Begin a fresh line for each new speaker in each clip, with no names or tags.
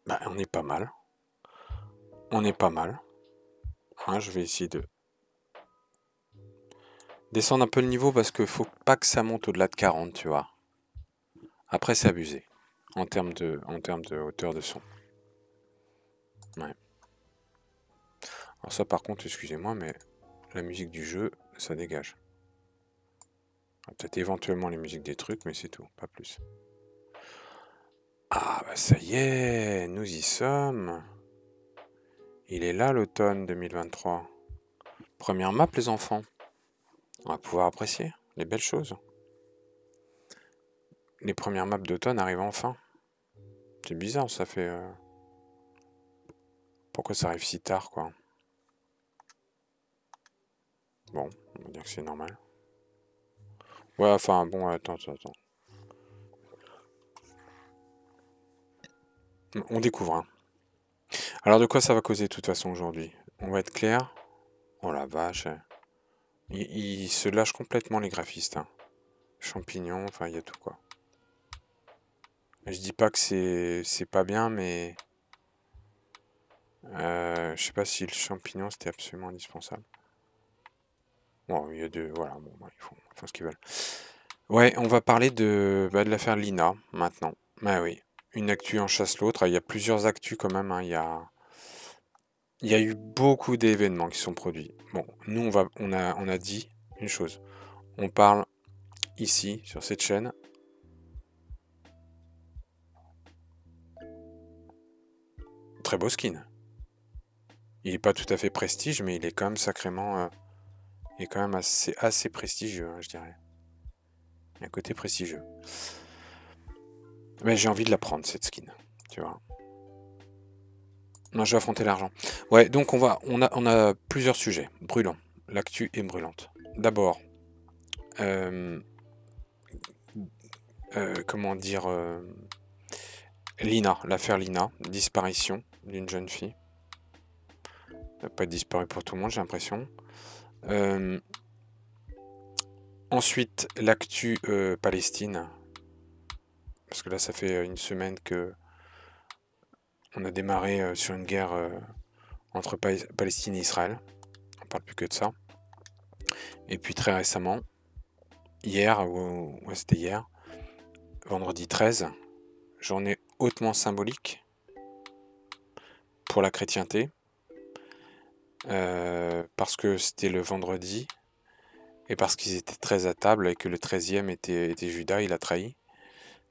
Bah, on est pas mal. On est pas mal. Hein, je vais essayer de descendre un peu le niveau parce que faut pas que ça monte au-delà de 40, tu vois. Après, c'est abusé en termes de hauteur de son. Ouais. Alors ça, par contre, excusez-moi, mais la musique du jeu, ça dégage. Peut-être éventuellement les musiques des trucs, mais c'est tout, pas plus. Ah, bah ça y est, nous y sommes. Il est là l'automne 2023. Première map, les enfants. On va pouvoir apprécier les belles choses. Les premières maps d'automne arrivent enfin. C'est bizarre, ça fait... Pourquoi ça arrive si tard, quoi? Bon, on va dire que c'est normal. Ouais, enfin, bon, attends. On découvre, hein. Alors, de quoi ça va causer, de toute façon, aujourd'hui? On va être clair. Oh la vache. Ils se lâchent complètement, les graphistes, hein. Champignons, enfin, il y a tout, quoi. Je dis pas que c'est pas bien, mais... je sais pas si le champignon, c'était absolument indispensable. Bon, il y a deux... Voilà, bon, bah, ils font ce qu'ils veulent. Ouais, on va parler de l'affaire Lina, maintenant. Bah oui, une actu en chasse l'autre. Il y a plusieurs actus quand même, hein. Il y a eu beaucoup d'événements qui sont produits. Bon, nous, on a dit une chose. On parle ici, sur cette chaîne. Très beau skin. Il est pas tout à fait prestige, mais il est quand même sacrément... il est quand même assez prestigieux, hein, je dirais. Il y a un côté prestigieux. Mais j'ai envie de la prendre, cette skin. Tu vois. Non, je vais affronter l'argent. Ouais, donc on a plusieurs sujets brûlants. L'actu est brûlante. D'abord, euh, comment dire, Lina, l'affaire Lina, disparition d'une jeune fille. Elle n'a pas disparu pour tout le monde, j'ai l'impression. Euh, ensuite, l'actu Palestine. Parce que là, ça fait une semaine que on a démarré sur une guerre entre Palestine et Israël. On parle plus que de ça. Et puis très récemment, hier, ouais, c'était hier, vendredi 13, journée hautement symbolique pour la chrétienté, parce que c'était le vendredi, et parce qu'ils étaient 13 à table, et que le 13e était Judas, il a trahi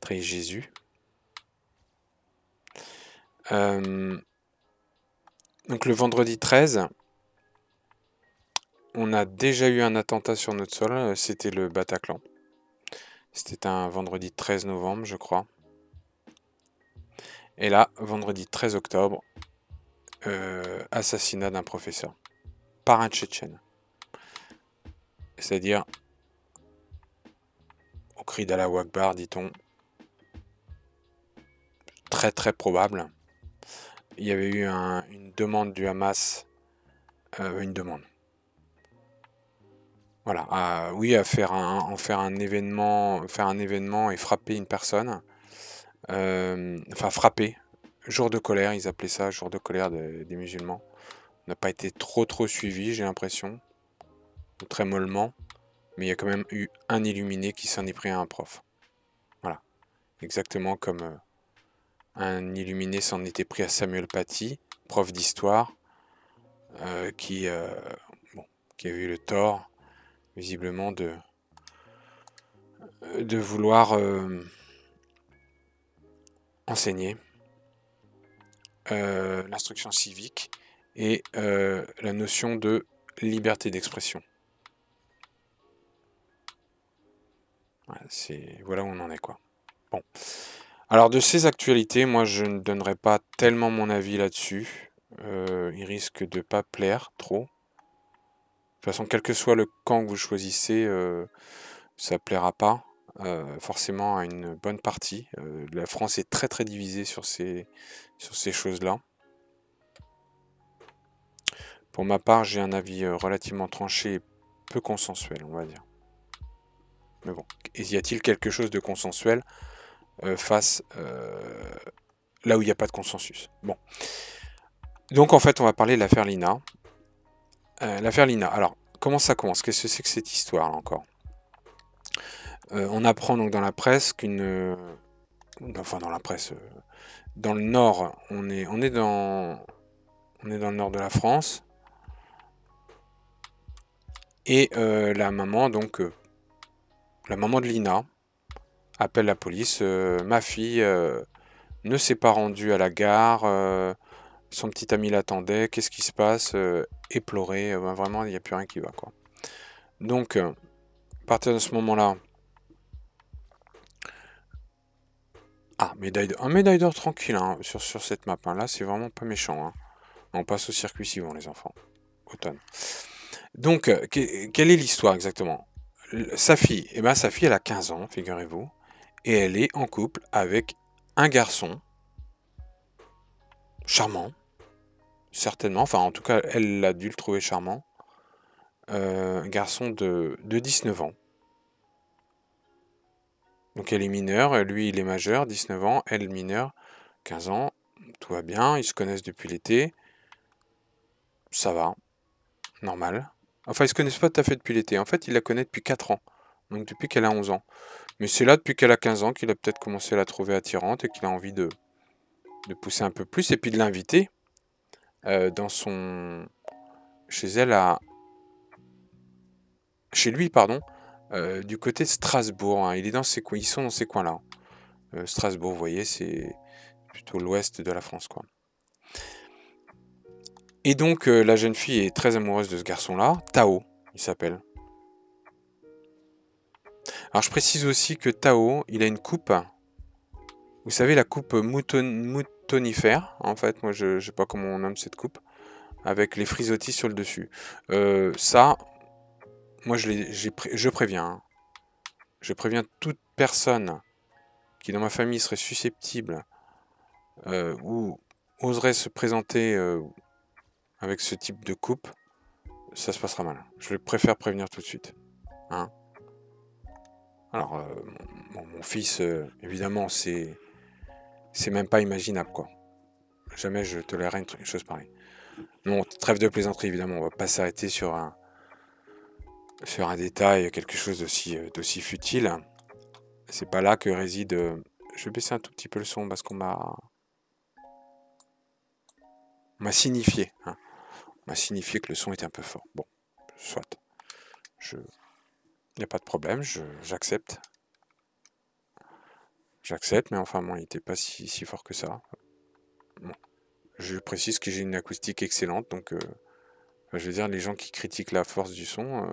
Jésus. Euh, donc le vendredi 13, on a déjà eu un attentat sur notre sol, c'était le Bataclan. C'était un vendredi 13 novembre, je crois. Et là, vendredi 13 octobre, assassinat d'un professeur par un Tchétchène. C'est-à-dire, au cri d'Allah Akbar, dit-on, très très probable. Il y avait eu une demande du Hamas, une demande. Voilà, oui, à faire faire un événement et frapper une personne. Enfin, frapper. Jour de colère, ils appelaient ça, jour de colère des musulmans. N'a pas été trop suivi, j'ai l'impression. Ou très mollement. Mais il y a quand même eu un illuminé qui s'en est pris à un prof. Voilà. Exactement comme un illuminé s'en était pris à Samuel Paty, prof d'histoire, qui, bon, qui a eu le tort, visiblement, de vouloir enseigner l'instruction civique et la notion de liberté d'expression. Voilà où on en est, quoi. Bon. Alors, de ces actualités, moi, je ne donnerai pas tellement mon avis là-dessus. Il risque de pas plaire trop. De toute façon, quel que soit le camp que vous choisissez, ça plaira pas forcément à une bonne partie. La France est très très divisée sur ces choses-là. Pour ma part, j'ai un avis relativement tranché et peu consensuel, on va dire. Mais bon, y a-t-il quelque chose de consensuel face là où il n'y a pas de consensus. Bon. Donc en fait, on va parler de l'affaire Lina. L'affaire Lina. Alors, comment ça commence? Qu'est-ce que c'est que cette histoire là encore? On apprend donc dans la presse qu'une... enfin dans la presse... dans le nord, on est dans le nord de la France. Et la maman, donc, la maman de Lina, appelle la police. Ma fille ne s'est pas rendue à la gare. Son petit ami l'attendait. Qu'est-ce qui se passe? Éploré. Ben, vraiment, il n'y a plus rien qui va, quoi. Donc, à partir de ce moment-là... Ah, un médaille d'or tranquille hein, sur cette map. Hein. Là, c'est vraiment pas méchant. Hein. On passe au circuit suivant, les enfants. Automne. Donc, quelle est l'histoire exactement? Sa fille, eh ben, sa fille, elle a 15 ans, figurez-vous. Et elle est en couple avec un garçon charmant, certainement. Enfin, en tout cas, elle a dû le trouver charmant. Un garçon de 19 ans. Donc elle est mineure, lui il est majeur, 19 ans, elle mineure, 15 ans. Tout va bien, ils se connaissent depuis l'été. Ça va, normal. Enfin, ils se connaissent pas tout à fait depuis l'été. En fait, il la connaît depuis 4 ans. Donc depuis qu'elle a 11 ans. Mais c'est là, depuis qu'elle a 15 ans, qu'il a peut-être commencé à la trouver attirante et qu'il a envie de pousser un peu plus et puis de l'inviter dans son... chez elle à... chez lui, pardon, du côté de Strasbourg. Hein. Il est dans ces coins, ils sont dans ces coins-là. Strasbourg, vous voyez, c'est plutôt l'ouest de la France, quoi. Et donc, la jeune fille est très amoureuse de ce garçon-là, Tao, il s'appelle. Alors, je précise aussi que Tao, il a une coupe. Vous savez, la coupe moutonifère, en fait, moi je sais pas comment on nomme cette coupe, avec les frisottis sur le dessus. Ça, moi je préviens. Hein. Je préviens toute personne qui dans ma famille serait susceptible ou oserait se présenter avec ce type de coupe, ça se passera mal. Je préfère prévenir tout de suite. Hein. Alors, mon fils, évidemment, c'est même pas imaginable, quoi. Jamais je tolérerai une chose pareille. Non, trêve de plaisanterie, évidemment, on va pas s'arrêter sur un détail, quelque chose d'aussi futile. C'est pas là que réside... Je vais baisser un tout petit peu le son parce qu'on m'a signifié. Hein. On m'a signifié que le son était un peu fort. Bon, soit. Il n'y a pas de problème, j'accepte. J'accepte, mais enfin, bon, il n'était pas si fort que ça. Bon. Je précise que j'ai une acoustique excellente, donc je veux dire, les gens qui critiquent la force du son,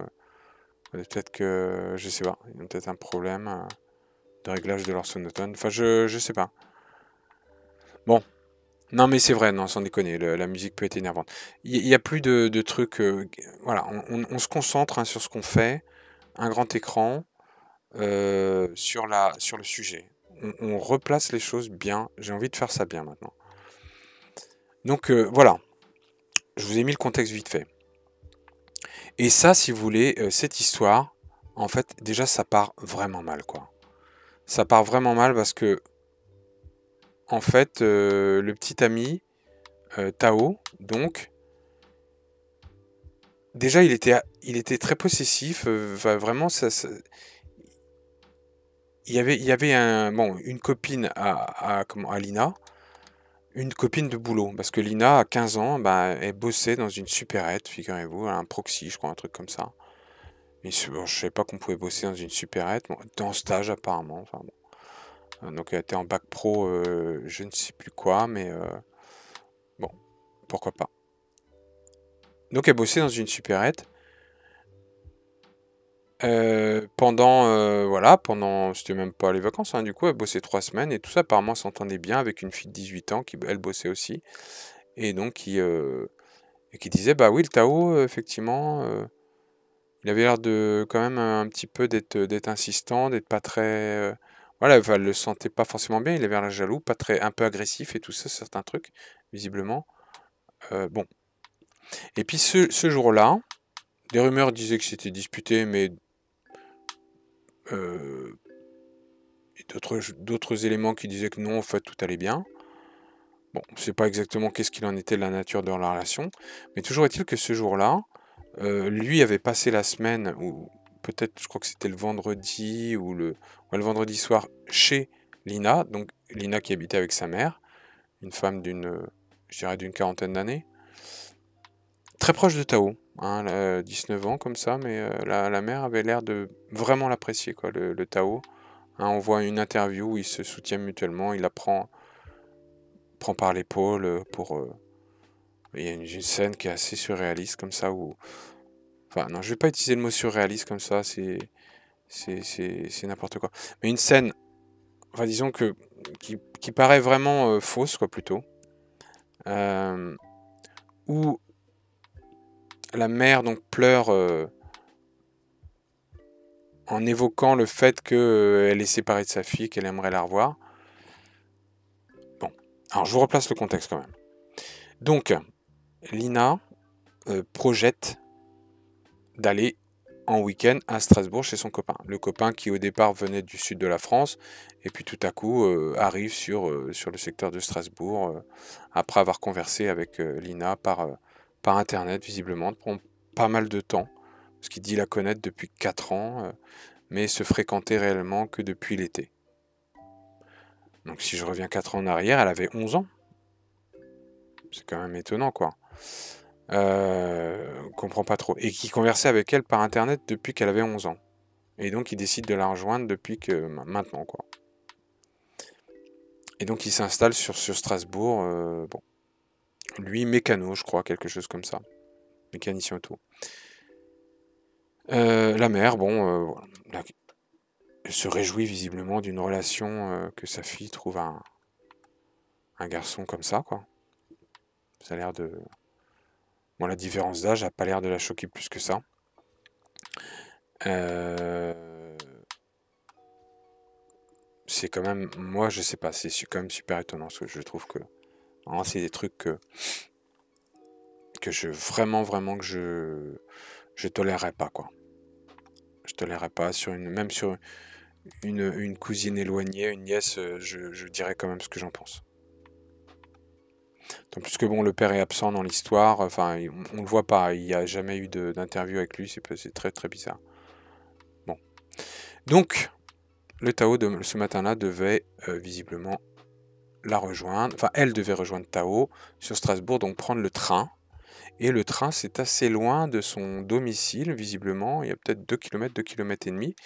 peut-être que, je sais pas, ils ont peut-être un problème de réglage de leur sonotone. Enfin, je sais pas. Bon, non mais c'est vrai, non, sans déconner, la musique peut être énervante. Il y a plus de trucs, voilà, on se concentre hein, sur ce qu'on fait, un grand écran, sur le sujet. On replace les choses bien, j'ai envie de faire ça bien maintenant. Donc voilà, je vous ai mis le contexte vite fait. Et ça, si vous voulez, cette histoire, en fait, déjà ça part vraiment mal, quoi. Ça part vraiment mal parce que, en fait, le petit ami, Tao, donc, déjà il était très possessif, vraiment, il y avait une copine à Lina, une copine de boulot, parce que Lina, à 15 ans, bah, elle bossait dans une supérette, figurez-vous, un proxy, je crois, un truc comme ça. Et bon, je savais pas qu'on pouvait bosser dans une supérette, bon, en stage apparemment. Enfin, bon. Donc elle était en bac pro, je ne sais plus quoi, mais bon, pourquoi pas. Donc elle bossait dans une supérette pendant, c'était même pas les vacances, hein, du coup elle bossait 3 semaines et tout ça apparemment s'entendait bien avec une fille de 18 ans qui elle bossait aussi et donc qui disait bah oui le Tao effectivement il avait l'air de quand même un petit peu d'être insistant, d'être pas très voilà, elle le sentait pas forcément bien, il avait l'air jaloux, pas très un peu agressif et tout ça, certains trucs, visiblement. Bon. Et puis ce jour-là, des rumeurs disaient que c'était disputé, mais et d'autres éléments qui disaient que non, en fait, tout allait bien. Bon, je sais pas exactement qu'est-ce qu'il en était de la nature de la relation, mais toujours est-il que ce jour-là, lui avait passé la semaine, ou peut-être, je crois que c'était le vendredi ou ouais, le vendredi soir chez Lina, donc Lina qui habitait avec sa mère, une femme je dirais d'une quarantaine d'années, très proche de Tao, hein, 19 ans comme ça, mais la mère avait l'air de vraiment l'apprécier, quoi, le Tao. Hein, on voit une interview où ils se soutiennent mutuellement, il la prend par l'épaule il y a une scène qui est assez surréaliste comme ça où... Enfin, non, je vais pas utiliser le mot surréaliste comme ça, c'est n'importe quoi. Mais une scène, enfin disons qui paraît vraiment fausse, quoi, plutôt. euh, où la mère donc pleure en évoquant le fait qu'elle est séparée de sa fille, qu'elle aimerait la revoir. Bon, alors je vous replace le contexte quand même. Donc, Lina projette d'aller en week-end à Strasbourg chez son copain. Le copain qui au départ venait du sud de la France et puis tout à coup arrive sur le secteur de Strasbourg après avoir conversé avec Lina par internet visiblement. Ça prend pas mal de temps parce qu'il dit la connaître depuis 4 ans mais se fréquenter réellement que depuis l'été. Donc si je reviens 4 ans en arrière, elle avait 11 ans. C'est quand même étonnant, quoi. Comprend pas trop. Et qui conversait avec elle par internet depuis qu'elle avait 11 ans. Et donc il décide de la rejoindre depuis que maintenant, quoi. Et donc il s'installe sur Strasbourg. Bon, lui mécano, je crois, quelque chose comme ça, mécanicien auto. La mère, bon, voilà, elle se réjouit visiblement d'une relation que sa fille trouve un garçon comme ça, quoi. Ça a l'air de... Bon, la différence d'âge a pas l'air de la choquer plus que ça. C'est quand même... Moi, je sais pas, c'est quand même super étonnant, parce que je trouve que... c'est des trucs que vraiment que je tolérerais pas, quoi. Je tolérerais pas même sur une cousine éloignée, une nièce, je dirais quand même ce que j'en pense. Donc, puisque bon, le père est absent dans l'histoire, enfin, on le voit pas, il n'y a jamais eu d'interview avec lui, c'est très très bizarre. Bon. Donc, le Tao de ce matin-là devait visiblement la rejoindre, enfin, elle devait rejoindre Tao sur Strasbourg, donc prendre le train. Et le train, c'est assez loin de son domicile, visiblement, il y a peut-être 2 km, 2 km et demi.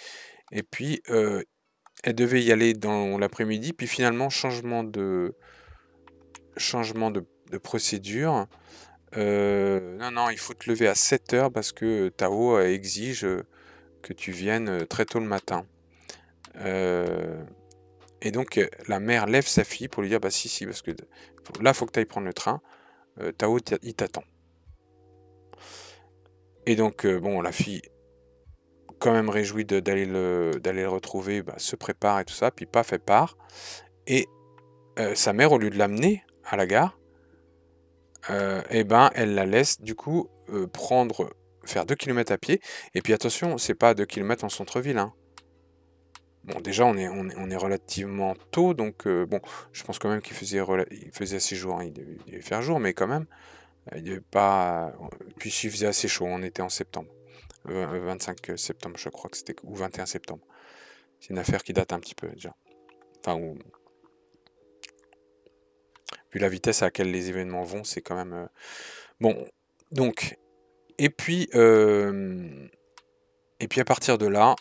Et puis, elle devait y aller dans l'après-midi, puis finalement, changement de procédure. Non, il faut te lever à 7 heures parce que Tao exige que tu viennes très tôt le matin. Et donc, la mère lève sa fille pour lui dire, bah si, parce que là, il faut que tu ailles prendre le train. Tao, il t'attend. Et donc, bon, la fille, quand même réjouie d'aller le retrouver, bah, se prépare et tout ça, puis paf, elle part. Et sa mère, au lieu de l'amener à la gare, eh ben, elle la laisse du coup faire 2 km à pied. Et puis attention, c'est pas 2 km en centre-ville, hein. Bon, déjà, on est relativement tôt, donc bon, je pense quand même qu'il faisait assez jour, hein. Il devait faire jour, mais quand même, il devait pas... Puis il faisait assez chaud, on était en septembre. 25 septembre, je crois que c'était, ou 21 septembre. C'est une affaire qui date un petit peu déjà. Enfin, vu la vitesse à laquelle les événements vont, c'est quand même... Bon, donc, et puis à partir de là,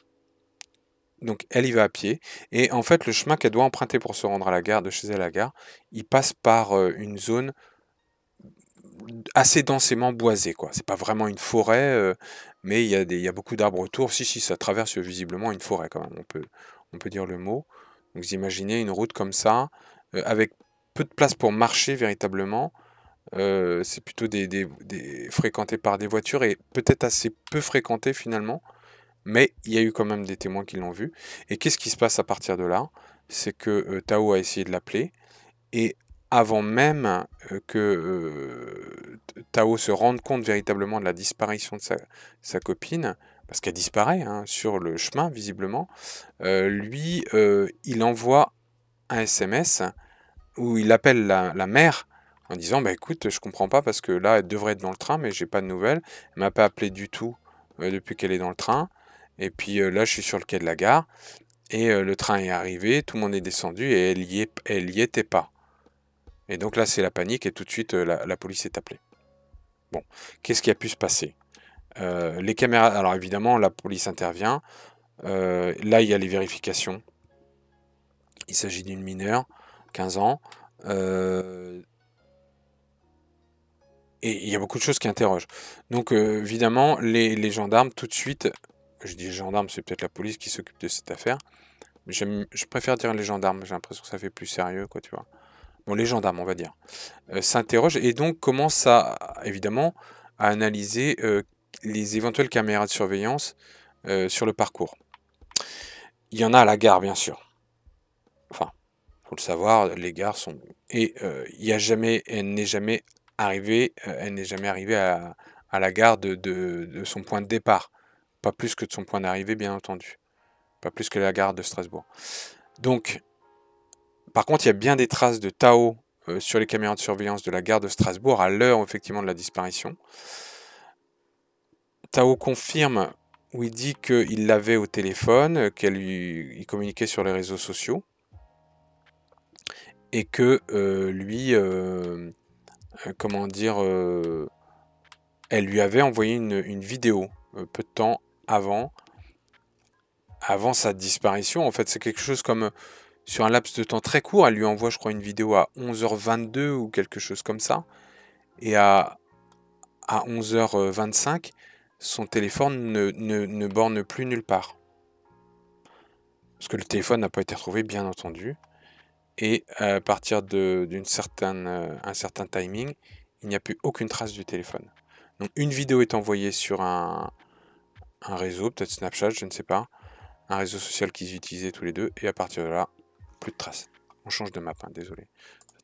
donc elle y va à pied, et en fait le chemin qu'elle doit emprunter pour se rendre à la gare, de chez elle à la gare, il passe par une zone assez densément boisée, quoi. C'est pas vraiment une forêt, mais il y a beaucoup d'arbres autour. Si, ça traverse visiblement une forêt quand même, on peut dire le mot. Donc vous imaginez une route comme ça, avec peu de place pour marcher véritablement. C'est plutôt fréquenté par des voitures et peut-être assez peu fréquenté finalement. Mais il y a eu quand même des témoins qui l'ont vu. Et qu'est-ce qui se passe à partir de là? C'est que Tao a essayé de l'appeler. Et avant même que Tao se rende compte véritablement de la disparition de sa copine, parce qu'elle disparaît hein, sur le chemin visiblement, lui, il envoie un SMS où il appelle la mère en disant: «Bah, écoute, je comprends pas parce que là, elle devrait être dans le train, mais j'ai pas de nouvelles. Elle m'a pas appelé du tout, depuis qu'elle est dans le train et puis, là, je suis sur le quai de la gare et le train est arrivé, tout le monde est descendu et elle y était pas» et donc là, c'est la panique et tout de suite, la police est appelée. Bon, qu'est-ce qui a pu se passer? Les caméras alors évidemment, la police intervient, là, il y a les vérifications. Il s'agit d'une mineure, 15 ans, heu et il y a beaucoup de choses qui interrogent. Donc évidemment, les gendarmes, tout de suite, je dis gendarmes, c'est peut-être la police qui s'occupe de cette affaire, mais je préfère dire les gendarmes, j'ai l'impression que ça fait plus sérieux, quoi, tu vois? Bon, les gendarmes, on va dire, s'interrogent et donc commencent évidemment, à analyser, les éventuelles caméras de surveillance, sur le parcours. Il y en a à la gare, bien sûr. Enfin, faut le savoir, les gares sont et il y a jamais elle n'est jamais arrivée à la gare de son point de départ. Pas plus que de son point d'arrivée, bien entendu. Pas plus que la gare de Strasbourg. Donc, par contre, il y a bien des traces de Tao, sur les caméras de surveillance de la gare de Strasbourg à l'heure, effectivement, de la disparition. Tao confirme ou il dit qu'il l'avait au téléphone, il communiquait sur les réseaux sociaux et que, lui, comment dire? Elle lui avait envoyé une vidéo, peu de temps avant sa disparition. En fait, c'est quelque chose comme, sur un laps de temps très court, elle lui envoie, je crois, une vidéo à 11h22 ou quelque chose comme ça et à 11h25, son téléphone ne borne plus nulle part. Parce que le téléphone n'a pas été retrouvé, bien entendu et à partir d'un certain timing, il n'y a plus aucune trace du téléphone. Donc une vidéo est envoyée sur un réseau, peut-être Snapchat, je ne sais pas, un réseau social qu'ils utilisaient tous les deux, et à partir de là, plus de traces. On change de map, hein, désolé.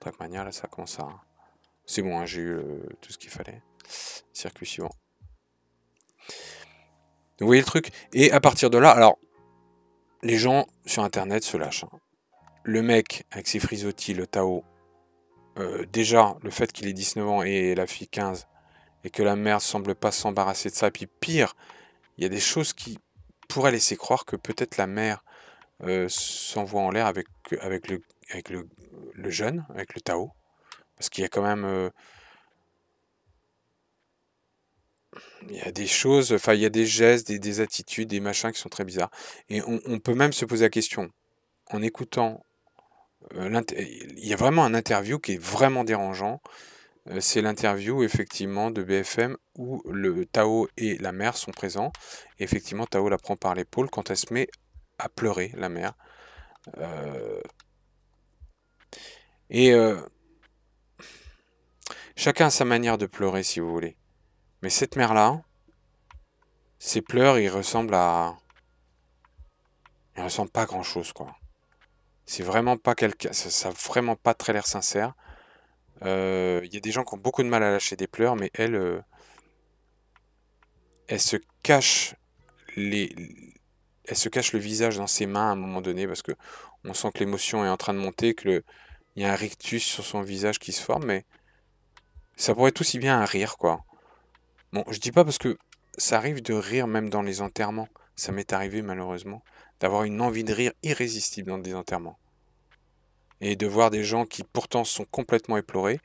Trackmania, là, ça commence à... C'est bon, hein, j'ai eu tout ce qu'il fallait. Circuit suivant. Vous voyez le truc? Et à partir de là, alors, les gens sur Internet se lâchent. Hein. Le mec, avec ses frisottis, le Tao, déjà, le fait qu'il ait 19 ans et la fille 15, et que la mère semble pas s'embarrasser de ça, et puis pire, il y a des choses qui pourraient laisser croire que peut-être la mère s'envoie en l'air avec le jeune, avec le Tao. Parce qu'il y a quand même... il y a des choses, enfin il y a des gestes, des attitudes, des machins qui sont très bizarres. Et on peut même se poser la question, en écoutant... il y a vraiment un interview qui est vraiment dérangeant. C'est l'interview effectivement de BFM où le Tao et la mère sont présents. Et effectivement, Tao la prend par l'épaule quand elle se met à pleurer, la mère. Et chacun a sa manière de pleurer, si vous voulez. Mais cette mère-là, ses pleurs, ils ressemblent à... Ils ressemblent pas à grand-chose, quoi. C'est vraiment pas quelqu'un... Ça a vraiment pas très l'air sincère. Il y a des gens qui ont beaucoup de mal à lâcher des pleurs, mais elle... elle se cache les... Elle se cache le visage dans ses mains à un moment donné, parce que on sent que l'émotion est en train de monter, il y a un rictus sur son visage qui se forme, mais ça pourrait être aussi bien un rire, quoi. Bon, je dis pas parce que ça arrive de rire même dans les enterrements. Ça m'est arrivé malheureusement d'avoir une envie de rire irrésistible dans des enterrements. Et de voir des gens qui pourtant sont complètement éplorés.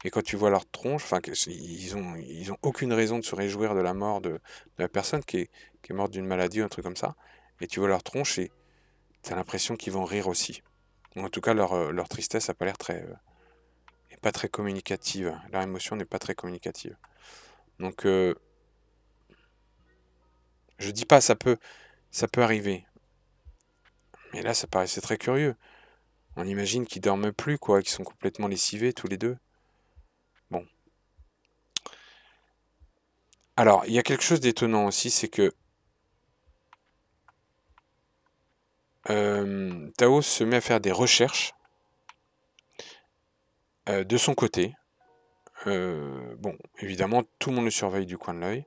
Et quand tu vois leur tronche, enfin, ils ont aucune raison de se réjouir de la mort de la personne qui est morte d'une maladie ou un truc comme ça. Et tu vois leur tronche et tu as l'impression qu'ils vont rire aussi. Ou en tout cas, leur tristesse n'a pas l'air est pas très communicative. Leur émotion n'est pas très communicative. Donc, je dis pas, ça peut arriver. Mais là, ça paraissait très curieux. On imagine qu'ils dorment plus, quoi, qu'ils sont complètement lessivés tous les deux. Bon. Alors, il y a quelque chose d'étonnant aussi, c'est que Tao se met à faire des recherches de son côté. Bon, évidemment, tout le monde le surveille du coin de l'œil.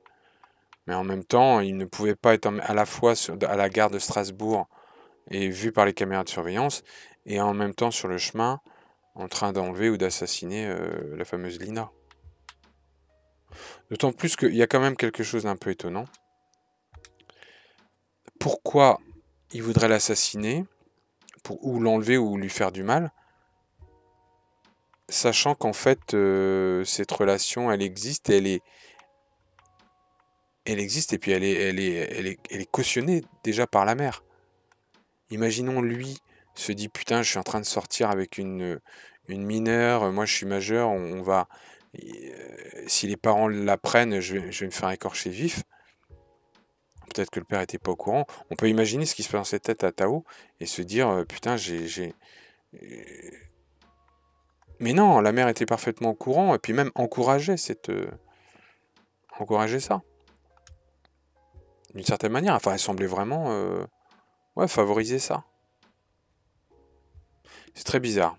Mais en même temps, il ne pouvait pas être à la fois à la gare de Strasbourg et vu par les caméras de surveillance, et en même temps sur le chemin en train d'enlever ou d'assassiner la fameuse Lina. D'autant plus qu'il y a quand même quelque chose d'un peu étonnant. Pourquoi il voudrait l'assassiner, ou l'enlever ou lui faire du mal, sachant qu'en fait, cette relation, elle existe, et elle existe, et puis elle est cautionnée déjà par la mère. Imaginons lui se dit putain, je suis en train de sortir avec une mineure, moi je suis majeur, on va. Si les parents l'apprennent, je vais me faire écorcher vif. Peut-être que le père était pas au courant. On peut imaginer ce qui se passe dans cette tête à Tao et se dire putain, mais non, la mère était parfaitement au courant et puis même encourageait encourageait ça d'une certaine manière. Enfin, elle semblait vraiment ouais, favoriser ça. C'est très bizarre.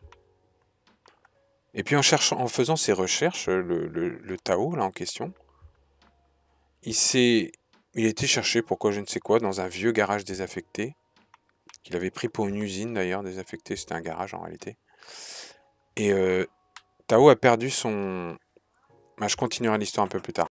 Et puis en faisant ses recherches, le Tao là en question, il a été chercher pourquoi je ne sais quoi dans un vieux garage désaffecté qu'il avait pris pour une usine d'ailleurs désaffectée. C'était un garage en réalité. Et Tao a perdu son. Bah, je continuerai l'histoire un peu plus tard.